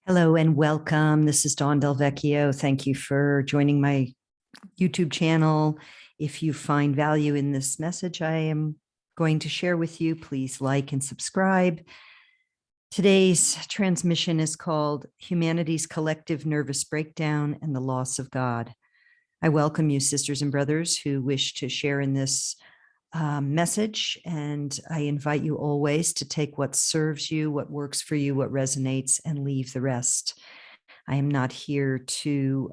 Hello and welcome. This is Dawn Del Vecchio. Thank you for joining my YouTube channel. If you find value in this message I am going to share with you, please like and subscribe. Today's transmission is called Humanity's Collective Nervous Breakdown and the Loss of God. I welcome you, sisters and brothers, who wish to share in this message, and I invite you always to take what serves you, what works for you, what resonates, and leave the rest. I am not here to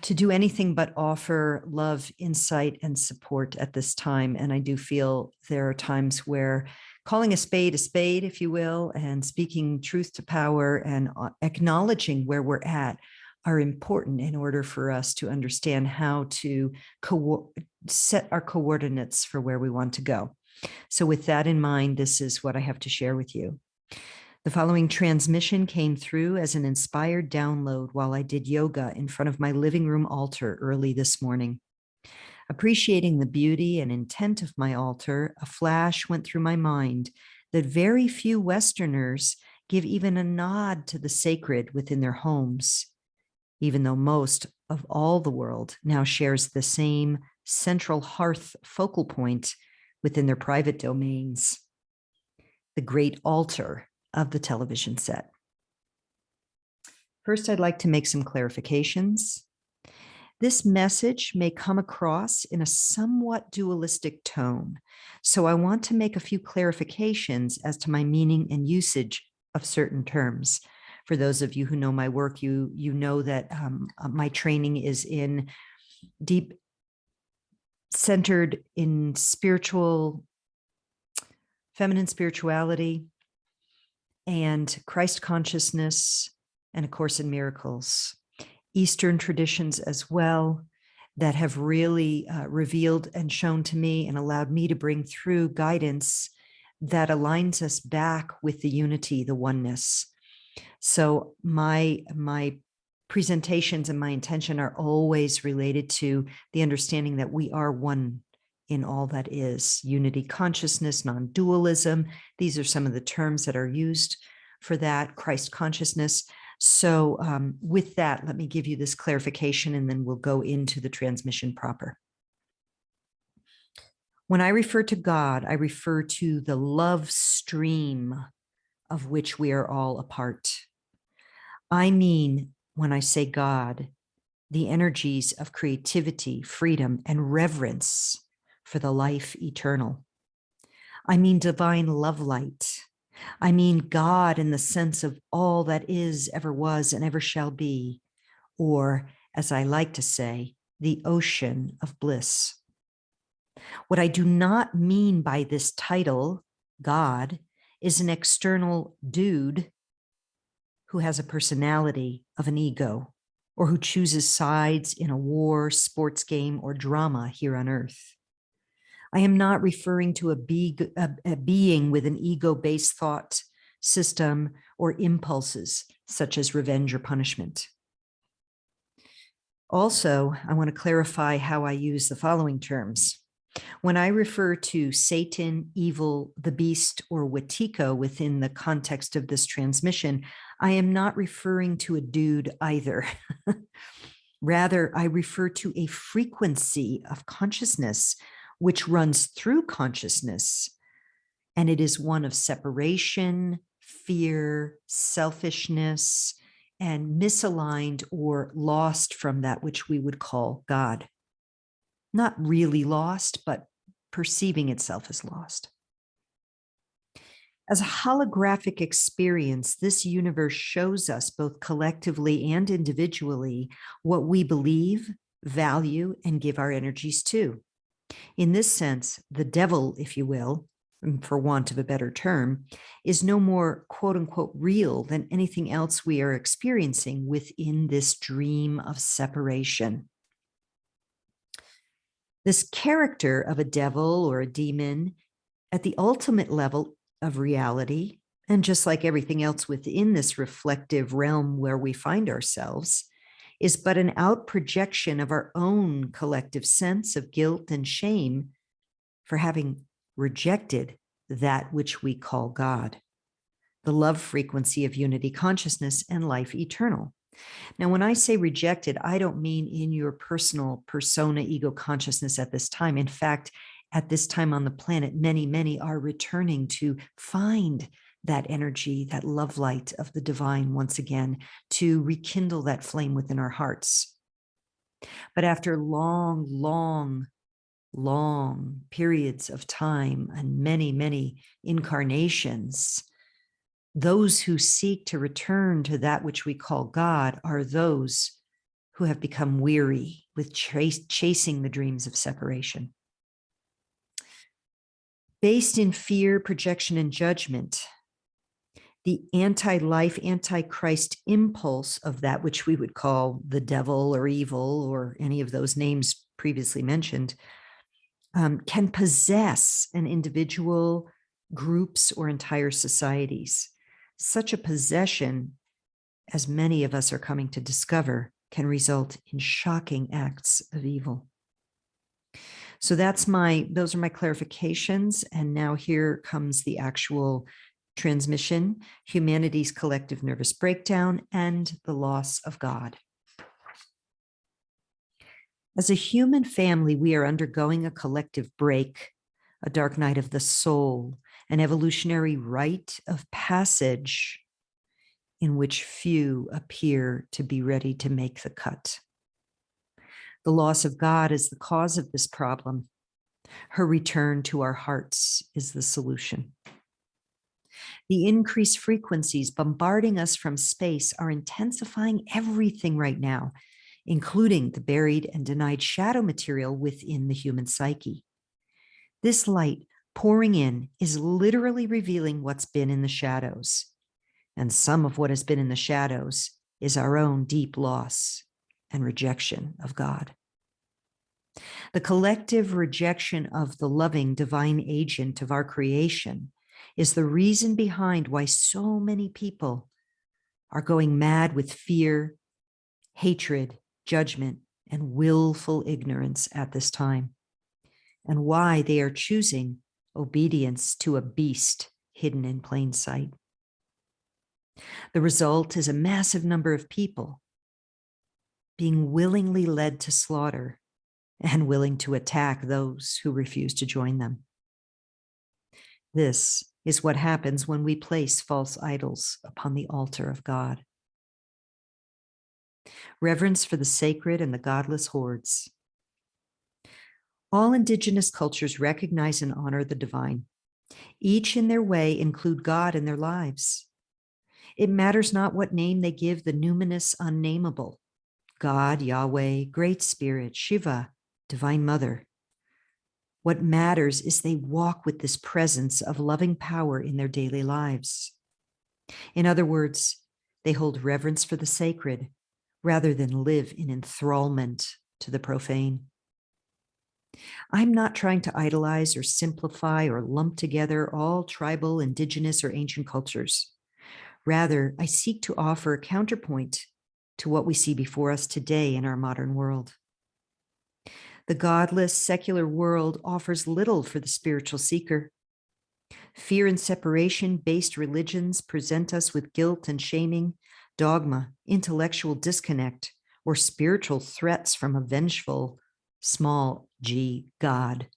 do anything but offer love, insight, and support at this time. And I do feel there are times where calling a spade, if you will, and speaking truth to power and acknowledging where we're at are important in order for us to understand how to set our coordinates for where we want to go. So with that in mind, this is what I have to share with you. The following transmission came through as an inspired download while I did yoga in front of my living room altar early this morning. Appreciating the beauty and intent of my altar, a flash went through my mind that very few Westerners give even a nod to the sacred within their homes, even though most of all the world now shares the same central hearth focal point within their private domains, the great altar of the television set. First, I'd like to make some clarifications. This message may come across in a somewhat dualistic tone, so I want to make a few clarifications as to my meaning and usage of certain terms. For those of you who know my work, you know that my training is in deep centered in feminine spirituality and Christ consciousness, and A Course in Miracles, Eastern traditions as well, that have really revealed and shown to me and allowed me to bring through guidance that aligns us back with the unity, the oneness. So my presentations and my intention are always related to the understanding that we are one in all that is. Unity consciousness, non-dualism. These are some of the terms that are used for that, Christ consciousness. So with that, let me give you this clarification and then we'll go into the transmission proper. When I refer to God, I refer to the love stream of which we are all a part. I mean, when I say God, the energies of creativity, freedom, and reverence for the life eternal. I mean divine lovelight. I mean God in the sense of all that is, ever was, and ever shall be, or, as I like to say, the ocean of bliss. What I do not mean by this title, God, is an external dude who has a personality of an ego, or who chooses sides in a war, sports game, or drama here on earth. I am not referring to a being with an ego-based thought system or impulses, such as revenge or punishment. Also, I want to clarify how I use the following terms. When I refer to Satan, evil, the beast, or Wetiko within the context of this transmission, I am not referring to a dude either. Rather, I refer to a frequency of consciousness which runs through consciousness, and it is one of separation, fear, selfishness, and misaligned or lost from that which we would call God. Not really lost, but perceiving itself as lost. As a holographic experience, this universe shows us both collectively and individually what we believe, value, and give our energies to. In this sense, the devil, if you will, for want of a better term, is no more quote unquote real than anything else we are experiencing within this dream of separation. This character of a devil or a demon at the ultimate level of reality, and just like everything else within this reflective realm where we find ourselves, is but an out projection of our own collective sense of guilt and shame for having rejected that which we call God. the love frequency of unity consciousness and life eternal. Now, when I say rejected, I don't mean in your personal persona, ego consciousness at this time. In fact, at this time on the planet, many, many are returning to find that energy, that love light of the divine once again, to rekindle that flame within our hearts. But after long, long, long periods of time and many, many incarnations, those who seek to return to that which we call God are those who have become weary with chasing the dreams of separation. Based in fear, projection, and judgment, the anti-life, anti-Christ impulse of that which we would call the devil or evil or any of those names previously mentioned can possess an individual, groups, or entire societies. Such a possession, as many of us are coming to discover, can result in shocking acts of evil. So those are my clarifications. And now here comes the actual transmission: humanity's collective nervous breakdown and the loss of God. As a human family, we are undergoing a collective break, a dark night of the soul, an evolutionary rite of passage in which few appear to be ready to make the cut. The loss of God is the cause of this problem. Her return to our hearts is the solution. The increased frequencies bombarding us from space are intensifying everything right now, including the buried and denied shadow material within the human psyche. This light pouring in is literally revealing what's been in the shadows. And some of what has been in the shadows is our own deep loss and rejection of God. The collective rejection of the loving divine agent of our creation is the reason behind why so many people are going mad with fear, hatred, judgment, and willful ignorance at this time, and why they are choosing obedience to a beast hidden in plain sight. The result is a massive number of people being willingly led to slaughter and willing to attack those who refuse to join them. This is what happens when we place false idols upon the altar of God. Reverence for the sacred and the godless hordes. All indigenous cultures recognize and honor the divine. Each in their way include God in their lives. It matters not what name they give the numinous unnameable: God, Yahweh, Great Spirit, Shiva, Divine Mother. What matters is they walk with this presence of loving power in their daily lives. In other words, they hold reverence for the sacred rather than live in enthrallment to the profane. I'm not trying to idolize or simplify or lump together all tribal, indigenous, or ancient cultures. Rather, I seek to offer a counterpoint to what we see before us today in our modern world. The godless, secular world offers little for the spiritual seeker. Fear and separation-based religions present us with guilt and shaming, dogma, intellectual disconnect, or spiritual threats from a vengeful, small g, God.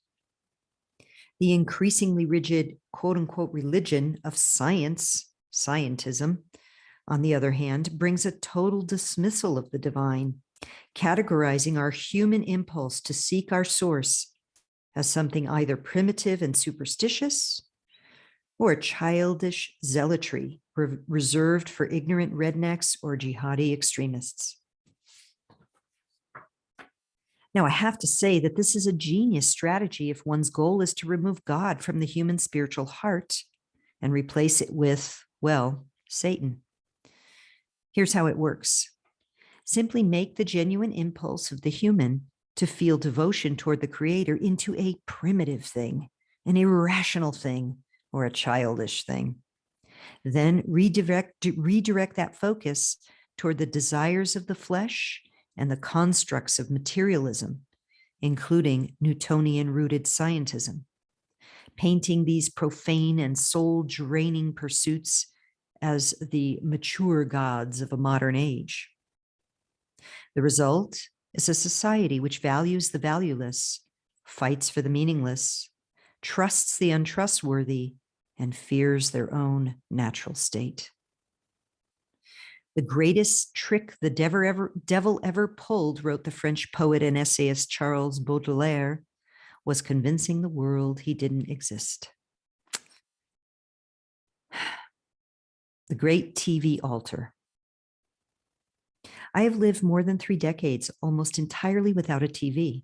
The increasingly rigid, quote-unquote, religion of science, scientism, on the other hand, brings a total dismissal of the divine, categorizing our human impulse to seek our source as something either primitive and superstitious or a childish zealotry reserved for ignorant rednecks or jihadi extremists. Now, I have to say that this is a genius strategy if one's goal is to remove God from the human spiritual heart and replace it with, well, Satan. Here's how it works. Simply make the genuine impulse of the human to feel devotion toward the Creator into a primitive thing, an irrational thing, or a childish thing. Then redirect that focus toward the desires of the flesh and the constructs of materialism, including Newtonian-rooted scientism, painting these profane and soul-draining pursuits as the mature gods of a modern age. The result is a society which values the valueless, fights for the meaningless, trusts the untrustworthy, and fears their own natural state. The greatest trick the devil ever pulled, wrote the French poet and essayist Charles Baudelaire, was convincing the world he didn't exist. The great TV altar. I have lived more than 3 decades almost entirely without a TV.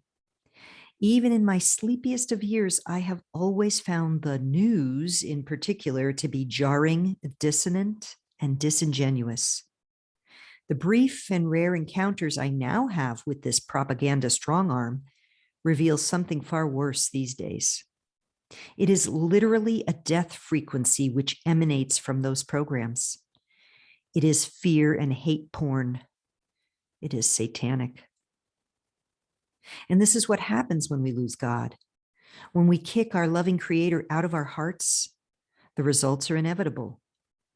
Even in my sleepiest of years, I have always found the news in particular to be jarring, dissonant, and disingenuous. The brief and rare encounters I now have with this propaganda strong arm reveal something far worse these days. It is literally a death frequency which emanates from those programs. It is fear and hate porn. It is satanic. And this is what happens when we lose God. When we kick our loving Creator out of our hearts, the results are inevitable: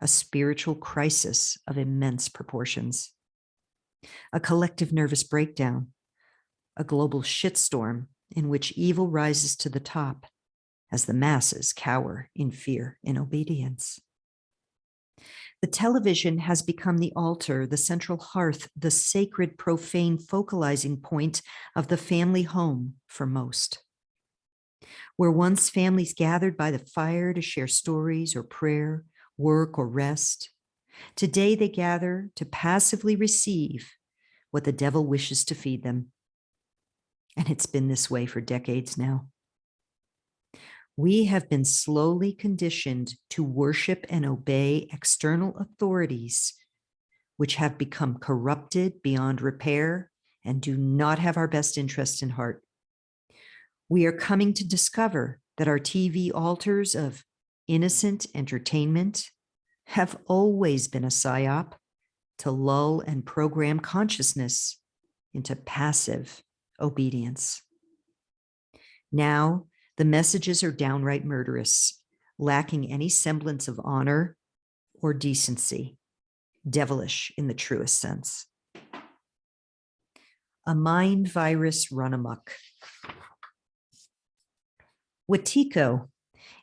a spiritual crisis of immense proportions, a collective nervous breakdown, a global shitstorm in which evil rises to the top as the masses cower in fear and obedience. The television has become the altar, the central hearth, the sacred, profane focalizing point of the family home for most. Where once families gathered by the fire to share stories or prayer, work or rest, today they gather to passively receive what the devil wishes to feed them. And it's been this way for decades now. We have been slowly conditioned to worship and obey external authorities, which have become corrupted beyond repair and do not have our best interest in heart. We are coming to discover that our TV altars of innocent entertainment have always been a psyop to lull and program consciousness into passive obedience. Now, the messages are downright murderous, lacking any semblance of honor or decency, devilish in the truest sense. A mind virus run amok. Wetiko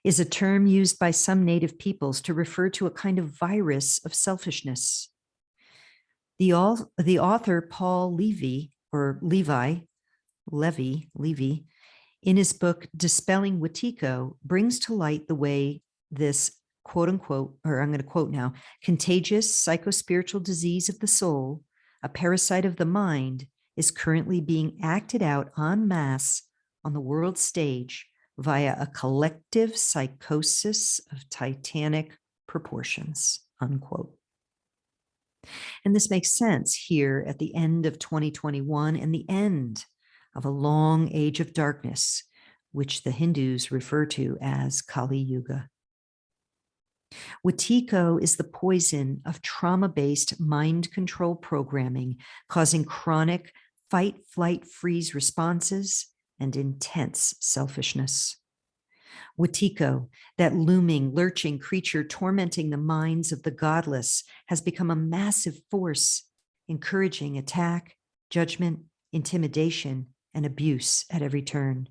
is a term used by some native peoples to refer to a kind of virus of selfishness. The author Paul Levy, in his book, Dispelling Wetiko, brings to light the way this quote unquote, or I'm going to quote now, contagious psychospiritual disease of the soul, a parasite of the mind, is currently being acted out en masse on the world stage via a collective psychosis of titanic proportions, unquote. And this makes sense here at the end of 2021 and the end of a long age of darkness, which the Hindus refer to as Kali Yuga. Wetiko is the poison of trauma-based mind control programming, causing chronic fight, flight, freeze responses and intense selfishness. Wetiko, that looming, lurching creature tormenting the minds of the godless, has become a massive force, encouraging attack, judgment, intimidation, and abuse at every turn.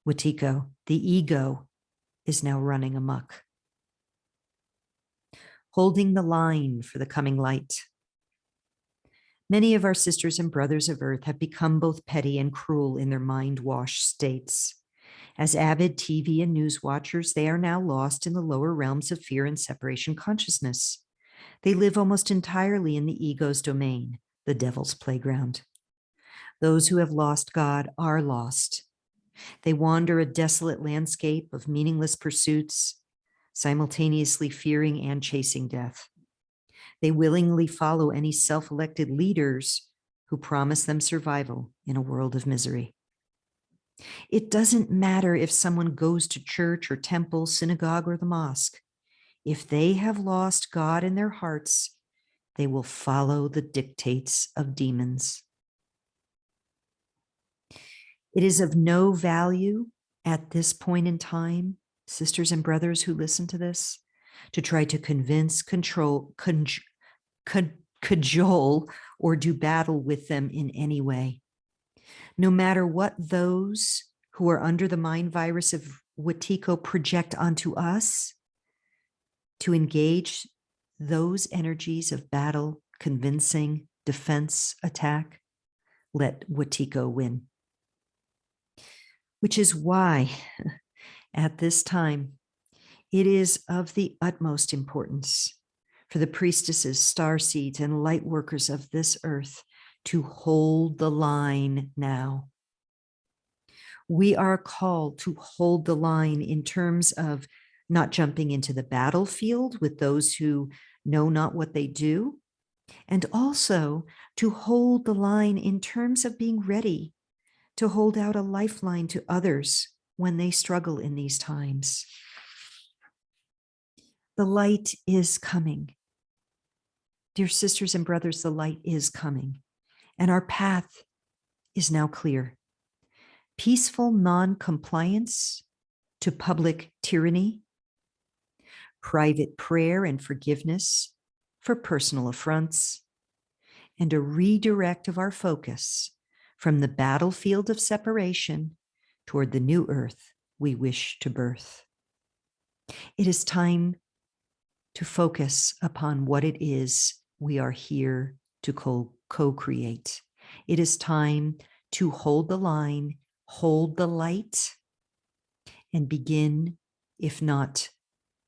Wetiko, the ego, is now running amok. Holding the line for the coming light. Many of our sisters and brothers of earth have become both petty and cruel in their mind-washed states. As avid TV and news watchers, they are now lost in the lower realms of fear and separation consciousness. They live almost entirely in the ego's domain, the devil's playground. Those who have lost God are lost. They wander a desolate landscape of meaningless pursuits, simultaneously fearing and chasing death. They willingly follow any self-elected leaders who promise them survival in a world of misery. It doesn't matter if someone goes to church or temple, synagogue, or the mosque. If they have lost God in their hearts, they will follow the dictates of demons. It is of no value at this point in time, sisters and brothers who listen to this, to try to convince, cajole, or do battle with them in any way. No matter what those who are under the mind virus of Wetiko project onto us, to engage those energies of battle, convincing, defense, attack, let Wetiko win. Which is why, at this time, it is of the utmost importance for the priestesses, starseeds, and light workers of this earth to hold the line now. We are called to hold the line in terms of not jumping into the battlefield with those who know not what they do, and also to hold the line in terms of being ready to hold out a lifeline to others when they struggle in these times. The light is coming. Dear sisters and brothers, the light is coming, and our path is now clear. Peaceful non-compliance to public tyranny, private prayer and forgiveness for personal affronts, and a redirect of our focus from the battlefield of separation toward the new earth we wish to birth. It is time to focus upon what it is we are here to co-create. It is time to hold the line, hold the light, and begin, if not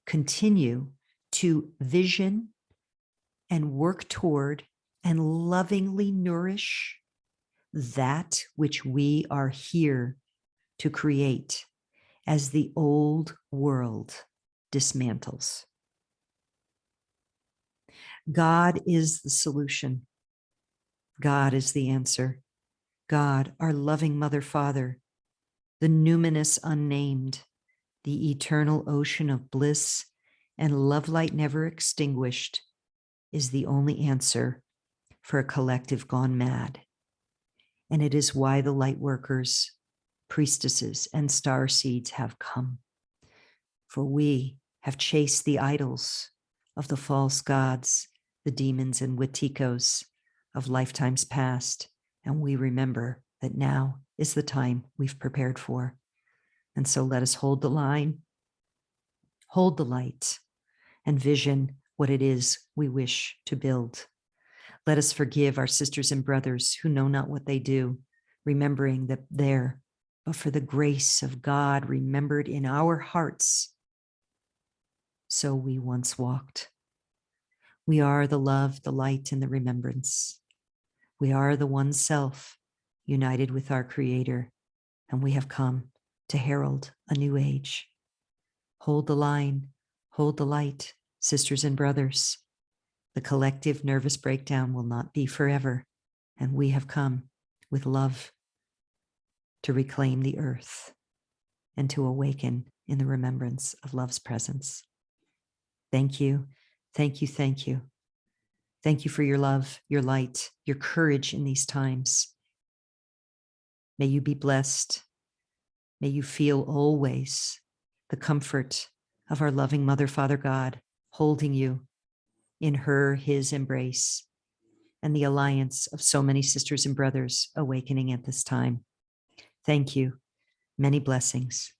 continue, to vision and work toward and lovingly nourish that which we are here to create as the old world dismantles. God is the solution. God is the answer. God, our loving Mother Father, the numinous unnamed, the eternal ocean of bliss and love light never extinguished, is the only answer for a collective gone mad. And it is why the light workers, priestesses, and star seeds have come. For we have chased the idols of the false gods, the demons and Wetikos of lifetimes past, and we remember that now is the time we've prepared for. And so let us hold the line, hold the light, and vision what it is we wish to build. Let us forgive our sisters and brothers who know not what they do, remembering that there, but for the grace of God remembered in our hearts, so we once walked. We are the love, the light, and the remembrance. We are the one self united with our Creator, and we have come to herald a new age. Hold the line, hold the light, sisters and brothers. The collective nervous breakdown will not be forever, and we have come with love to reclaim the earth and to awaken in the remembrance of love's presence. Thank you, thank you, thank you. Thank you for your love, your light, your courage in these times. May you be blessed. May you feel always the comfort of our loving Mother, Father God, holding you in his embrace, and the alliance of so many sisters and brothers awakening at this time. Thank you. Many blessings.